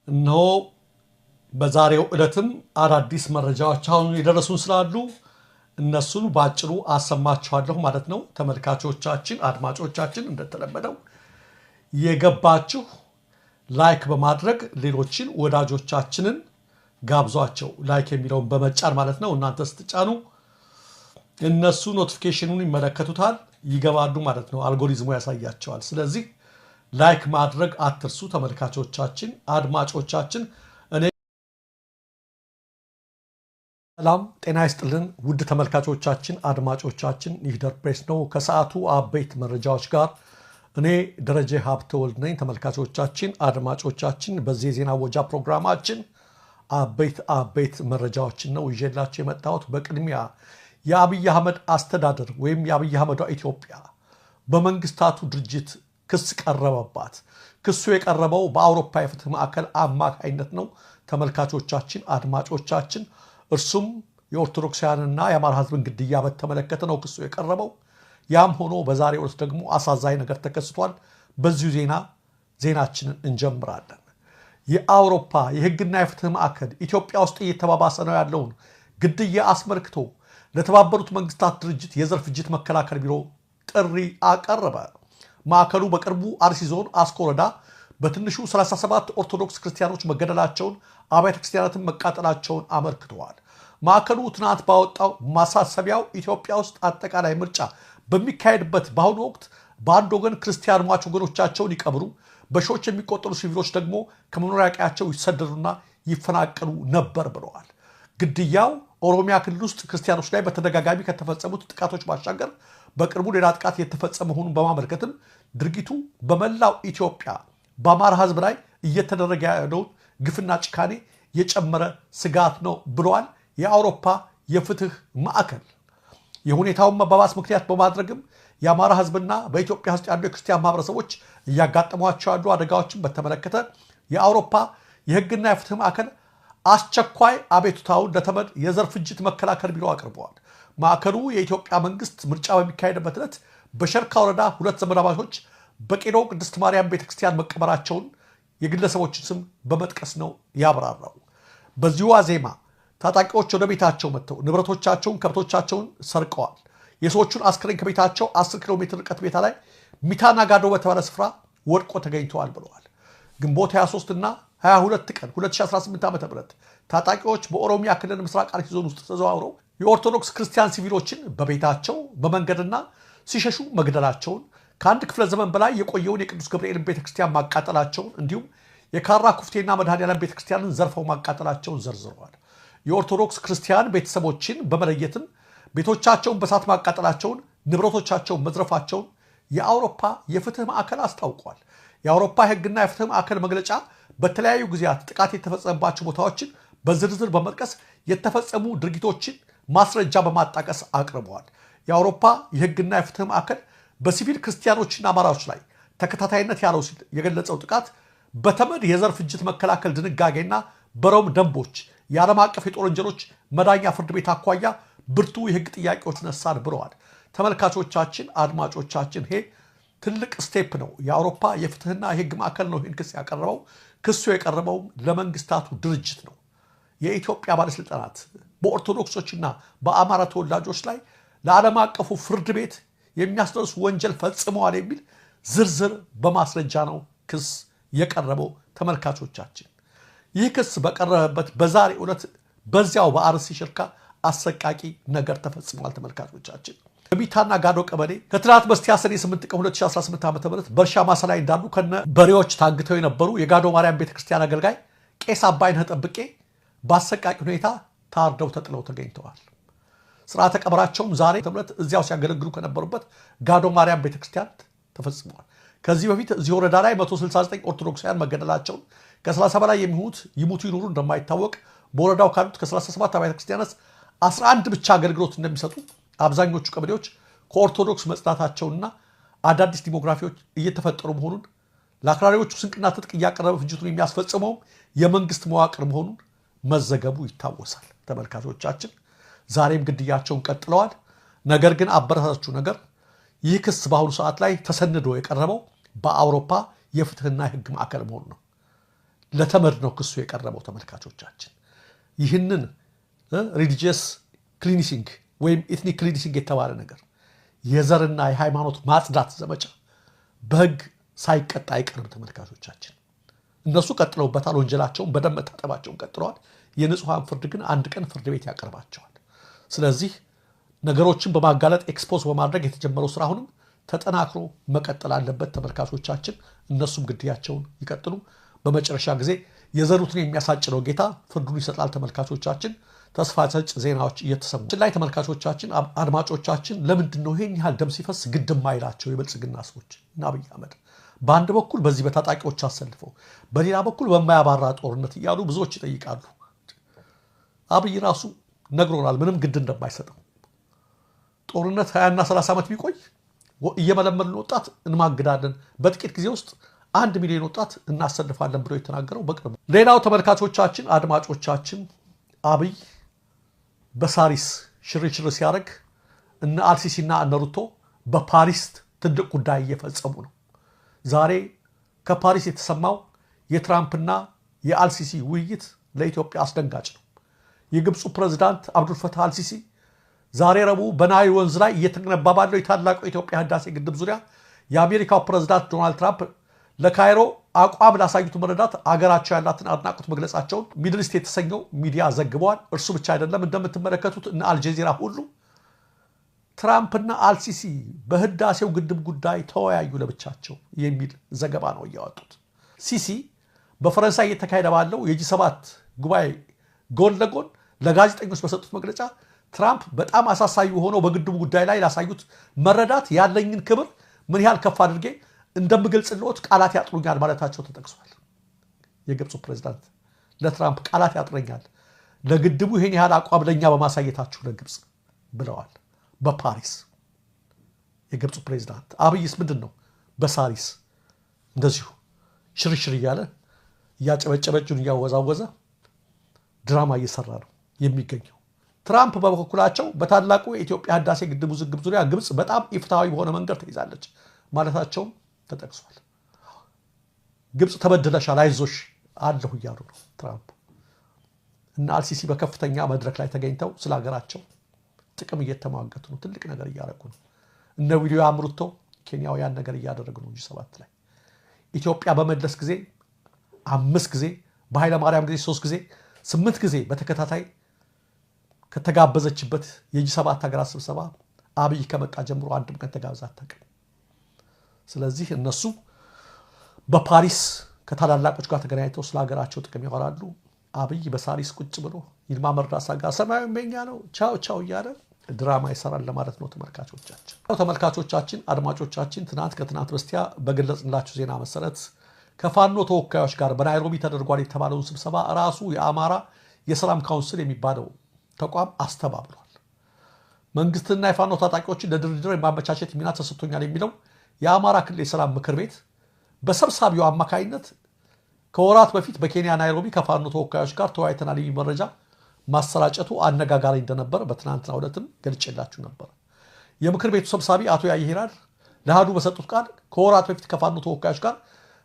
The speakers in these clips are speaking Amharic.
እነሆ በዛሬው ዕለትም አዳዲስ መረጃዎች አሁን የደረሱን ስላሉ እነሱን ባጭሩ አሰማችኋለሁ ማለት ነው። ተመልካቾቻችን፣ አድማጮቻችን እንደተለመደው የገባችሁ ላይክ በማድረግ ሌሎችን ወዳጆቻችንን ጋብዟቸው። ላይክ የሚለውን በመጫን ማለት ነው። እናንተ ስትጫኑ እነሱ ኖቲፊኬሽኑን ይመለከቱታል፣ ይገባሉ ማለት ነው። አልጎሪዝሙ ያሳያቸዋል። ስለዚህ ላይክ ማድረግ አትርሱ። ተመልካቾቻችን፣ አድማጮቻችን ሰላም ጤና ይስጥልን። ውድ ተመልካቾቻችን፣ አድማጮቻችን ይህ ደር ፕሬስ ነው። ከሰዓቱ አበይት መረጃዎች ጋር እኔ ደረጀ ሀብተወልድ ነኝ። ተመልካቾቻችን፣ አድማጮቻችን በዚህ የዜና ወጃ ፕሮግራማችን አበይት መረጃዎችን ነው ይዤላችሁ የመጣሁት። በቅድሚያ የአብይ አህመድ አስተዳደር ወይም የአብይ አህመዷ ኢትዮጵያ በመንግስታቱ ድርጅት ክስ ቀረበባት። ክሱ የቀረበው በአውሮፓ የፍትህ ማዕከል አማካይነት ነው። ተመልካቾቻችን፣ አድማጮቻችን እርሱም የኦርቶዶክሳውያንና የአማራ ህዝብን ግድያ በተመለከተ ነው ክሱ የቀረበው። ያም ሆኖ በዛሬው ዕለት ደግሞ አሳዛኝ ነገር ተከስቷል። በዚሁ ዜናችንን እንጀምራለን። የአውሮፓ የህግና የፍትህ ማዕከል ኢትዮጵያ ውስጥ እየተባባሰ ነው ያለውን ግድያ አስመልክቶ ለተባበሩት መንግስታት ድርጅት የዘር ፍጅት መከላከል ቢሮ ጥሪ አቀረበ። ማዕከሉ በቅርቡ አርሲ ዞን አስኮ ወረዳ በትንሹ 37 ኦርቶዶክስ ክርስቲያኖች መገደላቸውን፣ አብያተ ክርስቲያናትን መቃጠላቸውን አመልክተዋል። ማዕከሉ ትናንት ባወጣው ማሳሰቢያው ኢትዮጵያ ውስጥ አጠቃላይ ምርጫ በሚካሄድበት በአሁኑ ወቅት በአንድ ወገን ክርስቲያን ሟች ወገኖቻቸውን ይቀብሩ፣ በሺዎች የሚቆጠሩ ሲቪሎች ደግሞ ከመኖሪያ ቀያቸው ይሰደዱና ይፈናቀሉ ነበር ብለዋል። ግድያው ኦሮሚያ ክልል ውስጥ ክርስቲያኖች ላይ በተደጋጋሚ ከተፈጸሙት ጥቃቶች ባሻገር በቅርቡ ሌላ ጥቃት የተፈጸመ መሆኑን በማመልከትም ድርጊቱ በመላው ኢትዮጵያ በአማራ ህዝብ ላይ እየተደረገ ያለውን ግፍና ጭካኔ የጨመረ ስጋት ነው ብለዋል። የአውሮፓ የፍትህ ማዕከል የሁኔታውን መባባስ ምክንያት በማድረግም የአማራ ህዝብና በኢትዮጵያ ውስጥ ያሉ የክርስቲያን ማህበረሰቦች እያጋጠሟቸው ያሉ አደጋዎችን በተመለከተ የአውሮፓ የህግና የፍትህ ማዕከል አስቸኳይ አቤቱታውን ለተመድ የዘር ፍጅት መከላከል ቢሮ አቅርበዋል። ማዕከሉ የኢትዮጵያ መንግስት ምርጫ በሚካሄድበት ዕለት በሸርካ ወረዳ 2 ዘመዳማቾች በቄሮ ቅድስት ማርያም ቤተክርስቲያን መቀበራቸውን የግለሰቦችን ስም በመጥቀስ ነው ያብራራው። በዚሁ ዋዜማ ታጣቂዎች ወደ ቤታቸው መጥተው ንብረቶቻቸውን፣ ከብቶቻቸውን ሰርቀዋል። የሰዎቹን አስክሬን ከቤታቸው 10 ኪሎ ሜትር ርቀት ቤታ ላይ ሚታና ጋዶ በተባለ ስፍራ ወድቆ ተገኝተዋል ብለዋል። ግንቦት 23 እና 22 ቀን 2018 ዓ.ም ታጣቂዎች በኦሮሚያ ክልል ምስራቅ አርሲ ዞን ውስጥ ተዘዋውረው የኦርቶዶክስ ክርስቲያን ሲቪሎችን በቤታቸው በመንገድና ሲሸሹ መግደላቸውን፣ ከአንድ ክፍለ ዘመን በላይ የቆየውን የቅዱስ ገብርኤልን ቤተክርስቲያን ማቃጠላቸውን እንዲሁም የካራ ኩፍቴና መድኃኔዓለም ቤተክርስቲያንን ዘርፈው ማቃጠላቸውን ዘርዝረዋል። የኦርቶዶክስ ክርስቲያን ቤተሰቦችን በመለየትም ቤቶቻቸውን በሳት ማቃጠላቸውን፣ ንብረቶቻቸውን መዝረፋቸውን የአውሮፓ የፍትህ ማዕከል አስታውቋል። የአውሮፓ የህግና የፍትህ ማዕከል መግለጫ በተለያዩ ጊዜያት ጥቃት የተፈጸመባቸው ቦታዎችን በዝርዝር በመጥቀስ የተፈጸሙ ድርጊቶችን ማስረጃ በማጣቀስ አቅርበዋል። የአውሮፓ የህግና የፍትህ ማዕከል በሲቪል ክርስቲያኖችና አማራዎች ላይ ተከታታይነት ያለው ሲል የገለጸው ጥቃት በተመድ የዘር ፍጅት መከላከል ድንጋጌና በሮም ደንቦች የዓለም አቀፍ የጦር ወንጀሎች መዳኛ ፍርድ ቤት አኳያ ብርቱ የህግ ጥያቄዎች ነሳል ብለዋል። ተመልካቾቻችን፣ አድማጮቻችን ይሄ ትልቅ ስቴፕ ነው። የአውሮፓ የፍትህና የህግ ማዕከል ነው ይህን ክስ ያቀረበው። ክሱ የቀረበውም ለመንግስታቱ ድርጅት ነው። የኢትዮጵያ ባለስልጣናት በኦርቶዶክሶችና በአማራ ተወላጆች ላይ ለዓለም አቀፉ ፍርድ ቤት የሚያስደርሱ ወንጀል ፈጽመዋል የሚል ዝርዝር በማስረጃ ነው ክስ የቀረበው። ተመልካቾቻችን ይህ ክስ በቀረበበት በዛሬ ዕለት በዚያው በአርሲ ሽርካ አሰቃቂ ነገር ተፈጽሟል። ተመልካቾቻችን በሚታና ጋዶ ቀበሌ ከትናንት በስቲያ ሰኔ 8 ቀን 2018 ዓ.ም በእርሻ ማሳ ላይ እንዳሉ ከነ በሬዎች ታግተው የነበሩ የጋዶ ማርያም ቤተክርስቲያን አገልጋይ ቄስ አባይነህ ጠብቄ በአሰቃቂ ሁኔታ ታርደው ተጥለው ተገኝተዋል። ስርዓተ ቀብራቸውም ዛሬ ተብለት እዚያው ሲያገለግሉ ከነበሩበት ጋዶ ማርያም ቤተክርስቲያን ተፈጽሟል። ከዚህ በፊት እዚህ ወረዳ ላይ 169 ኦርቶዶክሳውያን መገደላቸውን፣ ከ30 በላይ የሚሆኑት ይሙቱ ይኑሩ እንደማይታወቅ፣ በወረዳው ካሉት ከ37 አብያተ ክርስቲያናት 11 ብቻ አገልግሎት እንደሚሰጡ፣ አብዛኞቹ ቀበሌዎች ከኦርቶዶክስ መጽዳታቸውና አዳዲስ ዲሞግራፊዎች እየተፈጠሩ መሆኑን፣ ለአክራሪዎቹ ስንቅና ትጥቅ እያቀረበ ፍጅቱን የሚያስፈጽመው የመንግስት መዋቅር መሆኑን መዘገቡ ይታወሳል። ተመልካቾቻችን ዛሬም ግድያቸውን ቀጥለዋል። ነገር ግን አበረታቹ ነገር ይህ ክስ በአሁኑ ሰዓት ላይ ተሰንዶ የቀረበው በአውሮፓ የፍትህና የህግ ማዕከል መሆኑ ነው። ለተመድ ነው ክሱ የቀረበው። ተመልካቾቻችን ይህንን ሪሊጂየስ ክሊንሲንግ ወይም ኤትኒክ ክሊንሲንግ የተባለ ነገር የዘርና የሃይማኖት ማጽዳት ዘመቻ በህግ ሳይቀጣ አይቀርም። ተመልካቾቻችን እነሱ ቀጥለውበታል። ወንጀላቸውን በደም መታጠባቸውን ቀጥለዋል። የንጹሃን ፍርድ ግን አንድ ቀን ፍርድ ቤት ያቀርባቸዋል። ስለዚህ ነገሮችን በማጋለጥ ኤክስፖዝ በማድረግ የተጀመረው ስራ አሁንም ተጠናክሮ መቀጠል አለበት። ተመልካቾቻችን እነሱም ግድያቸውን ይቀጥሉ። በመጨረሻ ጊዜ የዘሩትን የሚያሳጭነው ጌታ ፍርዱን ይሰጣል። ተመልካቾቻችን ተስፋ ሰጭ ዜናዎች እየተሰሙ ላይ ተመልካቾቻችን፣ አድማጮቻችን ለምንድን ነው ይሄን ያህል ደም ሲፈስ ግድም ማይላቸው የብልጽግና ሰዎች እና አብይ አህመድ በአንድ በኩል በዚህ በታጣቂዎች አሰልፈው በሌላ በኩል በማያባራ ጦርነት እያሉ ብዙዎች ይጠይቃሉ። አብይ ራሱ ነግሮናል ምንም ግድ እንደማይሰጠው። ጦርነት 20 እና 30 ዓመት ቢቆይ እየመለመልን ወጣት እንማግዳለን፣ በጥቂት ጊዜ ውስጥ 1 ሚሊዮን ወጣት እናሰልፋለን ብሎ የተናገረው በቅርቡ። ሌላው ተመልካቾቻችን፣ አድማጮቻችን አብይ በሳሪስ ሽርሽር ሲያደርግ እነ አልሲሲና እነ ሩቶ በፓሪስ ትልቅ ጉዳይ እየፈጸሙ ነው። ዛሬ ከፓሪስ የተሰማው የትራምፕና የአልሲሲ ውይይት ለኢትዮጵያ አስደንጋጭ ነው። የግብፁ ፕሬዝዳንት አብዱልፈታህ አልሲሲ ዛሬ ረቡዕ በናይል ወንዝ ላይ እየተገነባ ባለው የታላቁ የኢትዮጵያ ህዳሴ ግድብ ዙሪያ የአሜሪካው ፕሬዝዳንት ዶናልድ ትራምፕ ለካይሮ አቋም ላሳዩት መረዳት አገራቸው ያላትን አድናቆት መግለጻቸውን ሚድልስት የተሰኘው ሚዲያ ዘግበዋል። እርሱ ብቻ አይደለም፣ እንደምትመለከቱት እነ አልጀዚራ ሁሉ ትራምፕና አልሲሲ በህዳሴው ግድብ ጉዳይ ተወያዩ ለብቻቸው የሚል ዘገባ ነው እያወጡት። ሲሲ በፈረንሳይ እየተካሄደ ባለው የጂ7 ጉባኤ ጎን ለጎን ለጋዜጠኞች በሰጡት መግለጫ ትራምፕ በጣም አሳሳቢ ሆነው በግድቡ ጉዳይ ላይ ላሳዩት መረዳት ያለኝን ክብር ምን ያህል ከፍ አድርጌ እንደምገልጽልዎት ቃላት ያጥሩኛል ማለታቸው ተጠቅሷል። የግብፁ ፕሬዝዳንት ለትራምፕ ቃላት ያጥረኛል ለግድቡ ይሄን ያህል አቋም ለኛ በማሳየታችሁ ለግብፅ ብለዋል። በፓሪስ የግብፁ ፕሬዝዳንት አብይስ ምንድነው በሳሪስ እንደዚሁ ሽርሽር እያለ እያጨበጨበጁን እያወዛወዘ ድራማ እየሰራ ነው የሚገኘው። ትራምፕ በበኩላቸው በታላቁ የኢትዮጵያ ህዳሴ ግድብ ውዝግብ ዙሪያ ግብፅ በጣም ኢፍትሃዊ በሆነ መንገድ ተይዛለች ማለታቸውም ተጠቅሷል። ግብፅ ተበድለሻል አይዞሽ አለሁ እያሉ ነው ትራምፕ። እና አልሲሲ በከፍተኛ መድረክ ላይ ተገኝተው ስለ ሀገራቸው ጥቅም እየተሟገቱ ነው። ትልቅ ነገር እያደረጉ ነው። እነ ዊሊያም ሩቶ ኬንያውያን ነገር እያደረጉ ነው። ጂ7 ላይ ኢትዮጵያ በመለስ ጊዜ 5 ጊዜ፣ በኃይለማርያም ጊዜ 3 ጊዜ፣ 8 ጊዜ በተከታታይ ከተጋበዘችበት የጂ7 ሀገራት ስብሰባ አብይ ከመጣ ጀምሮ አንድም ቀን ተጋብዛ አታውቅም። ስለዚህ እነሱ በፓሪስ ከታላላቆች ጋር ተገናኝተው ስለ ሀገራቸው ጥቅም ያወራሉ። አብይ በሳሪስ ቁጭ ብሎ ይልማ መርዳሳ ጋር ሰማያዊ መኛ ነው ቻው ቻው እያለ ድራማ ይሰራል ለማለት ነው። ተመልካቾቻችን፣ አድማጮቻችን ከትናንት በስቲያ በገለጽንላችሁ ዜና መሰረት ከፋኖ ተወካዮች ጋር በናይሮቢ ተደርጓል የተባለውን ስብሰባ ራሱ የአማራ የሰላም ካውንስል የሚባለው ተቋም አስተባብሏል። መንግስትና የፋኖ ታጣቂዎችን ለድርድር የማመቻቸት ሚና ተሰጥቶኛል የሚለው የአማራ ክልል የሰላም ምክር ቤት በሰብሳቢው አማካይነት ከወራት በፊት በኬንያ ናይሮቢ ከፋኖ ተወካዮች ጋር ተወያይተናል የሚል መረጃ ማሰራጨቱ አነጋጋሪ እንደነበር በትናንትናው ዕለትም ገልጬላችሁ ነበር። የምክር ቤቱ ሰብሳቢ አቶ ያየሂራድ ለሃዱ በሰጡት ቃል ከወራት በፊት ከፋኖ ተወካዮች ጋር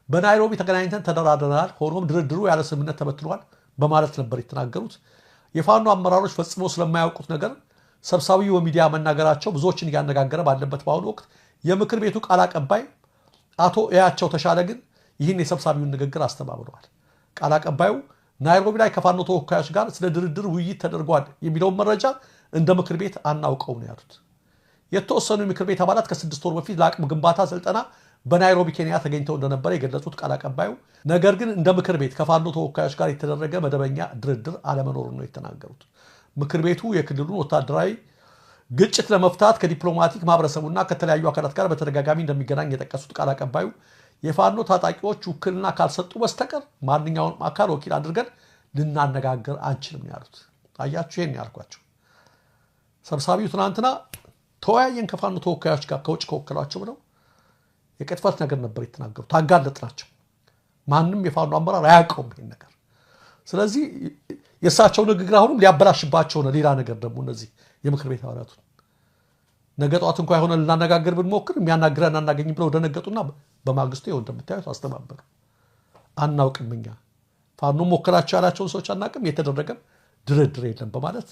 በናይሮቢ ተገናኝተን ተደራድረናል፣ ሆኖም ድርድሩ ያለ ስምምነት ተበትኗል በማለት ነበር የተናገሩት። የፋኖ አመራሮች ፈጽመው ስለማያውቁት ነገር ሰብሳቢው በሚዲያ መናገራቸው ብዙዎችን እያነጋገረ ባለበት በአሁኑ ወቅት የምክር ቤቱ ቃል አቀባይ አቶ እያቸው ተሻለ ግን ይህን የሰብሳቢውን ንግግር አስተባብለዋል። ቃል አቀባዩ ናይሮቢ ላይ ከፋኖ ተወካዮች ጋር ስለ ድርድር ውይይት ተደርጓል የሚለውን መረጃ እንደ ምክር ቤት አናውቀው ነው ያሉት። የተወሰኑ የምክር ቤት አባላት ከ6 ወር በፊት ለአቅም ግንባታ ስልጠና በናይሮቢ ኬንያ ተገኝተው እንደነበረ የገለጹት ቃል አቀባዩ ነገር ግን እንደ ምክር ቤት ከፋኖ ተወካዮች ጋር የተደረገ መደበኛ ድርድር አለመኖሩን ነው የተናገሩት። ምክር ቤቱ የክልሉን ወታደራዊ ግጭት ለመፍታት ከዲፕሎማቲክ ማህበረሰቡና ከተለያዩ አካላት ጋር በተደጋጋሚ እንደሚገናኝ የጠቀሱት ቃል አቀባዩ የፋኖ ታጣቂዎች ውክልና ካልሰጡ በስተቀር ማንኛውንም አካል ወኪል አድርገን ልናነጋገር አንችልም ያሉት። አያችሁ ይሄን ያልኳቸው ሰብሳቢው ትናንትና ተወያየን ከፋኖ ተወካዮች ጋር ከውጭ ከወከሏቸው ብለው የቅጥፈት ነገር ነበር የተናገሩት። አጋለጥናቸው። ማንም የፋኖ አመራር አያውቀውም ይሄን ነገር። ስለዚህ የእሳቸው ንግግር አሁንም ሊያበላሽባቸው ነው። ሌላ ነገር ደግሞ እነዚህ የምክር ቤት አባላቱ ነገ ጠዋት እንኳን የሆነ ልናነጋገር ብንሞክር የሚያናግረን አናገኝም ብለው ደነገጡና በማግስቱ ይኸው እንደምታዩት አስተባበሩ። አናውቅም እኛ ፋኖ ሞከራቸው ያላቸውን ሰዎች አናቅም፣ የተደረገም ድርድር የለም በማለት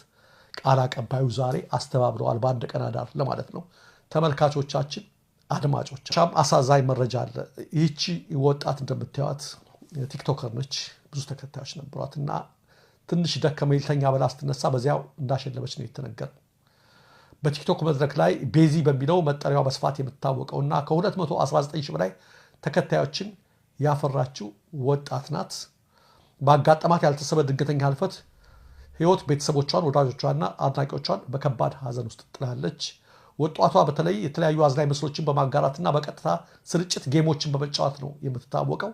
ቃል አቀባዩ ዛሬ አስተባብረዋል። በአንድ ቀን አዳር ለማለት ነው። ተመልካቾቻችን፣ አድማጮች አሳዛኝ መረጃ አለ። ይህቺ ወጣት እንደምታዩት ቲክቶከር ነች። ብዙ ተከታዮች ነበሯት እና ትንሽ ደከመኝ ልተኛ ብላ ስትነሳ በዚያው እንዳሸለበች ነው የተነገረው። በቲክቶክ መድረክ ላይ ቤዚ በሚለው መጠሪያዋ በስፋት የምትታወቀውና ከ219 ሺህ በላይ ተከታዮችን ያፈራችው ወጣት ናት። ባጋጠማት ያልተሰበ ድንገተኛ ህልፈት ህይወት ቤተሰቦቿን፣ ወዳጆቿና አድናቂዎቿን በከባድ ሀዘን ውስጥ ጥላለች። ወጣቷ በተለይ የተለያዩ አዝናኝ ምስሎችን በማጋራትና በቀጥታ ስርጭት ጌሞችን በመጫወት ነው የምትታወቀው።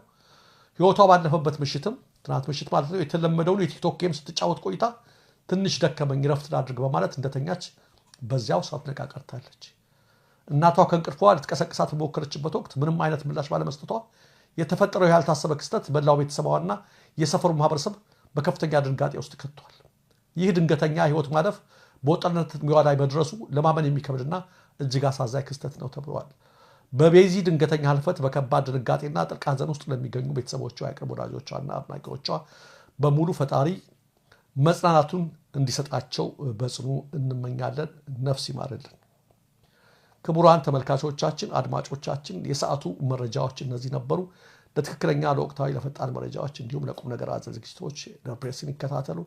ህይወቷ ባለፈበት ምሽትም ትናንት ምሽት ማለት ነው የተለመደውን የቲክቶክ ጌም ስትጫወት ቆይታ ትንሽ ደከመኝ ረፍት ላድርግ በማለት እንደተኛች በዚያው ሳትነቃ ቀርታለች። እናቷ ከእንቅልፏ ልትቀሰቅሳት በሞከረችበት ወቅት ምንም አይነት ምላሽ ባለመስጠቷ የተፈጠረው ያልታሰበ ክስተት መላው ቤተሰቧና የሰፈሩ ማህበረሰብ በከፍተኛ ድንጋጤ ውስጥ ከቷል። ይህ ድንገተኛ ህይወት ማለፍ በወጣትነት ዕድሜዋ ላይ መድረሱ ለማመን የሚከብድና እጅግ አሳዛኝ ክስተት ነው ተብሏል። በቤዚ ድንገተኛ ህልፈት በከባድ ድንጋጤና ጥልቅ ሐዘን ውስጥ ለሚገኙ ቤተሰቦቿ፣ የቅርብ ወዳጆቿና አድናቂዎቿ በሙሉ ፈጣሪ መጽናናቱን እንዲሰጣቸው በጽኑ እንመኛለን። ነፍስ ይማርልን። ክቡራን ተመልካቾቻችን፣ አድማጮቻችን የሰዓቱ መረጃዎች እነዚህ ነበሩ። ለትክክለኛ ለወቅታዊ ለፈጣን መረጃዎች እንዲሁም ለቁም ነገር አዘል ዝግጅቶች ደርፕሬስን ይከታተሉ።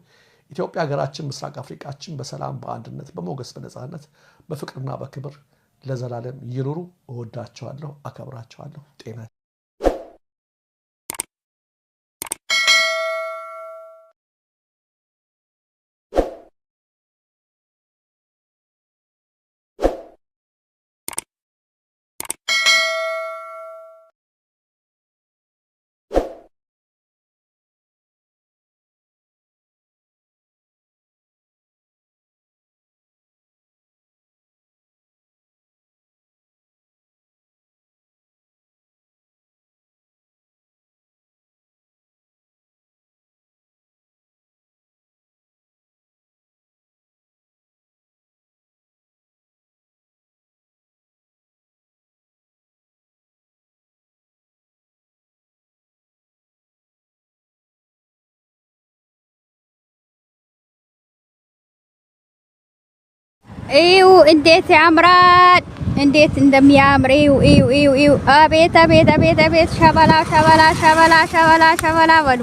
ኢትዮጵያ ሀገራችን፣ ምስራቅ አፍሪካችን በሰላም በአንድነት በሞገስ በነፃነት በፍቅርና በክብር ለዘላለም ይኑሩ። እወዳቸዋለሁ፣ አከብራቸዋለሁ። ጤና እዩ እንዴት ያምራል! እንዴት እንደሚያምር እዩ! አቤት አቤት አቤት አቤት! ሸበላ ሸበላ ሸበላ ሸበላ ሸበላ በሉ!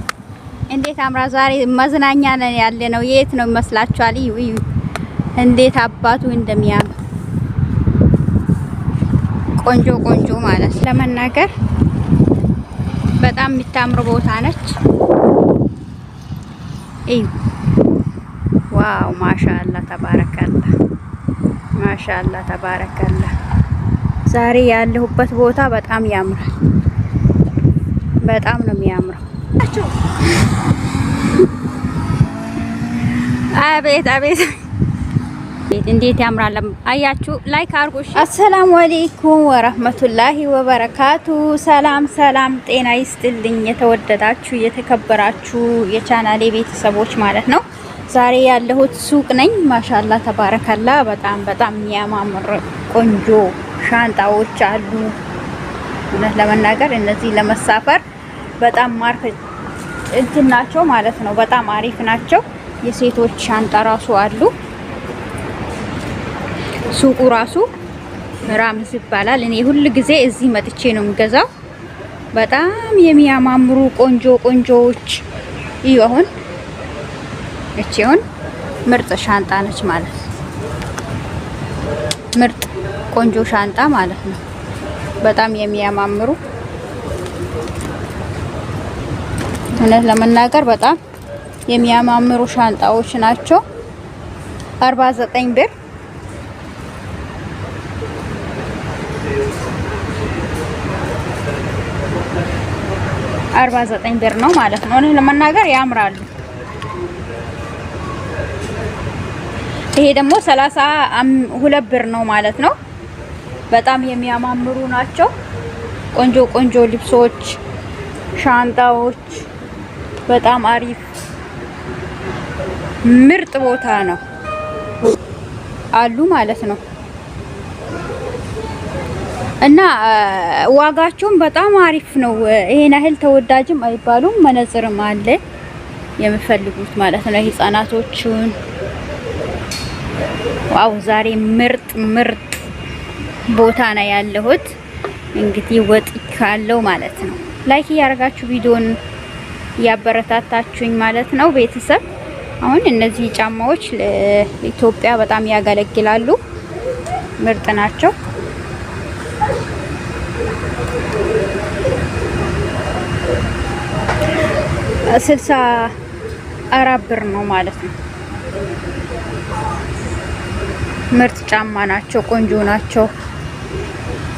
እንዴት አምራ! ዛሬ መዝናኛ ነን ያለ ነው። የት ነው ይመስላችኋል? እዩ እንዴት አባቱ እንደሚያምር ቆንጆ ቆንጆ ማለት ለመናገር በጣም የምታምር ቦታ ነች። እዩ! ዋው! ማሻአላ ተባረከላ ማሻአላ ተባረከላ። ዛሬ ያለሁበት ቦታ በጣም ያምራል። በጣም ነው የሚያምረው። አቤት አቤት እንዴት ያምራል! አያችሁ፣ ላይክ አድርጉ። አሰላሙ አለይኩም ወራህመቱላሂ ወበረካቱ። ሰላም ሰላም፣ ጤና ይስጥልኝ። የተወደዳችሁ የተከበራችሁ የቻናሌ ቤተሰቦች ማለት ነው። ዛሬ ያለሁት ሱቅ ነኝ። ማሻአላ ተባረከላ። በጣም በጣም የሚያማምር ቆንጆ ሻንጣዎች አሉ። እውነት ለመናገር እነዚህ ለመሳፈር በጣም ማርክ እንትን ናቸው ማለት ነው። በጣም አሪፍ ናቸው። የሴቶች ሻንጣ ራሱ አሉ። ሱቁ ራሱ ራምዝ ይባላል። እኔ ሁሉ ጊዜ እዚህ መጥቼ ነው የምገዛው። በጣም የሚያማምሩ ቆንጆ ቆንጆዎች እዩ። አሁን እቺውን ምርጥ ሻንጣ ነች ማለት ነው። ምርጥ ቆንጆ ሻንጣ ማለት ነው። በጣም የሚያማምሩ እውነት ለመናገር በጣም የሚያማምሩ ሻንጣዎች ናቸው። 49 ብር 49 ብር ነው ማለት ነው። እውነት ለመናገር ያምራሉ። ይሄ ደግሞ 32 ብር ነው ማለት ነው። በጣም የሚያማምሩ ናቸው። ቆንጆ ቆንጆ ልብሶች፣ ሻንጣዎች በጣም አሪፍ ምርጥ ቦታ ነው አሉ ማለት ነው። እና ዋጋቸውም በጣም አሪፍ ነው። ይሄን ያህል ተወዳጅም አይባሉም። መነጽርም አለ የምፈልጉት ማለት ነው ህፃናቶቹን። ዋው ዛሬ ምርጥ ቦታ ነው ያለሁት። እንግዲህ ወጥቻለሁ ማለት ነው። ላይክ እያደረጋችሁ ቪዲዮን ያበረታታችሁኝ ማለት ነው ቤተሰብ። አሁን እነዚህ ጫማዎች ለኢትዮጵያ በጣም ያገለግላሉ። ምርጥ ናቸው። ስልሳ 4 ብር ነው ማለት ነው። ምርጥ ጫማ ናቸው። ቆንጆ ናቸው።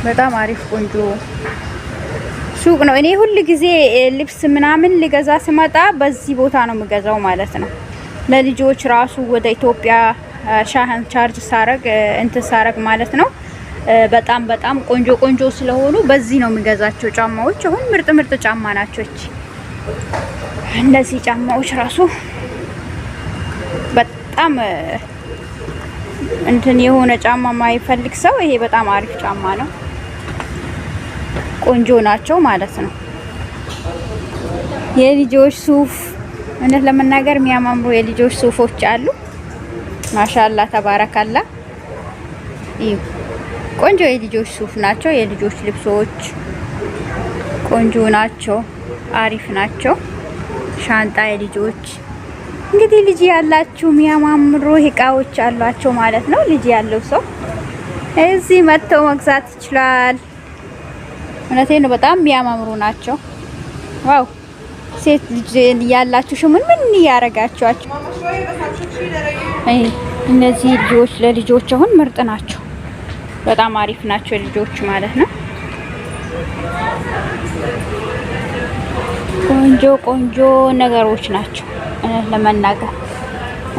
በጣም አሪፍ ቆንጆ ሱቅ ነው። እኔ ሁሉ ጊዜ ልብስ ምናምን ልገዛ ስመጣ በዚህ ቦታ ነው የምገዛው ማለት ነው። ለልጆች ራሱ ወደ ኢትዮጵያ ሻህን ቻርጅ ሳረግ ማለት ነው። በጣም ቆንጆ ስለሆኑ በዚህ ነው የምገዛቸው ጫማዎች። አሁን ምርጥ ጫማ ናቸው። እነዚህ ጫማዎች ራሱ በጣም እንትን የሆነ ጫማ ማይፈልግ ሰው ይሄ በጣም አሪፍ ጫማ ነው። ቆንጆ ናቸው ማለት ነው። የልጆች ሱፍ እውነት ለመናገር የሚያማምሩ የልጆች ሱፎች አሉ። ማሻአላ ተባረካላ። ቆንጆ የልጆች ሱፍ ናቸው። የልጆች ልብሶች ቆንጆ ናቸው፣ አሪፍ ናቸው። ሻንጣ የልጆች እንግዲህ ልጅ ያላችሁ የሚያማምሩ እቃዎች አሏቸው ማለት ነው። ልጅ ያለው ሰው እዚህ መጥተው መግዛት ይችላል። እውነቴን ነው። በጣም የሚያማምሩ ናቸው። ዋው ሴት ልጅ ያላችሁ ምን ያረጋችኋቸው? እነዚህ ልጆች ለልጆች አሁን ምርጥ ናቸው። በጣም አሪፍ ናቸው ልጆች ማለት ነው። ቆንጆ ነገሮች ናቸው ለመናገር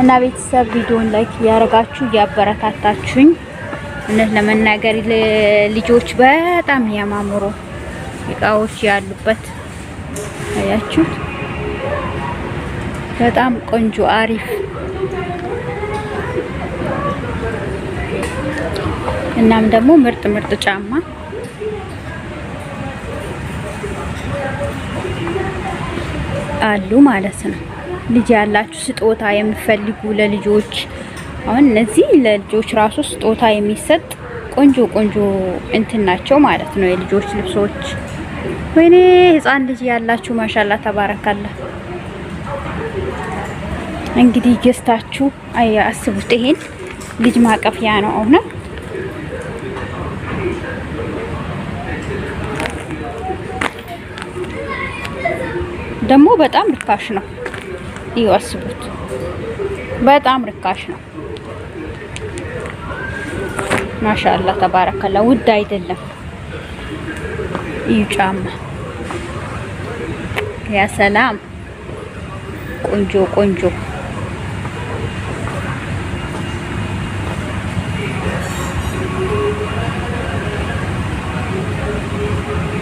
እና ቤተሰብ ቪዲዮን ላይክ ያረጋችሁ ያበረታታችሁኝ። እውነት ለመናገር ልጆች በጣም ያማምሩ እቃዎች ያሉበት አያችሁ። በጣም ቆንጆ አሪፍ እናም ደግሞ ምርጥ ጫማ አሉ ማለት ነው። ልጅ ያላችሁ ስጦታ የምፈልጉ ለልጆች አሁን እነዚህ ለልጆች ራሱ ስጦታ የሚሰጥ ቆንጆ እንትን ናቸው ማለት ነው። የልጆች ልብሶች ወይኔ ህፃን ልጅ ያላችሁ ማሻአላ ተባረካላ። እንግዲህ ገዝታችሁ አስቡት። ይሄን ልጅ ማቀፊያ ነው። አሁን ደግሞ በጣም ርካሽ ነው። አስቡት፣ በጣም ርካሽ ነው። ማሻአላ ተባረከላ። ውድ አይደለም። ይህ ጫማ ያ ሰላም ቆንጆ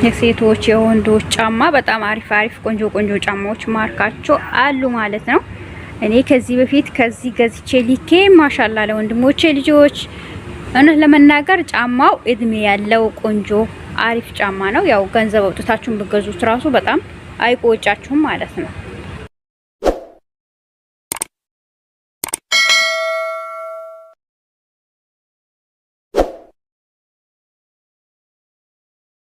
የሴቶች የወንዶች ጫማ በጣም አሪፍ ቆንጆ ጫማዎች ማርካቸው አሉ ማለት ነው። እኔ ከዚህ በፊት ከዚህ ገዝቼ ሊኬ ማሻአላ ለወንድሞቼ ልጆች እውነት ለመናገር ጫማው እድሜ ያለው ቆንጆ አሪፍ ጫማ ነው። ያው ገንዘብ አውጥታችሁን ብገዙት ራሱ በጣም አይቆጫችሁም ማለት ነው።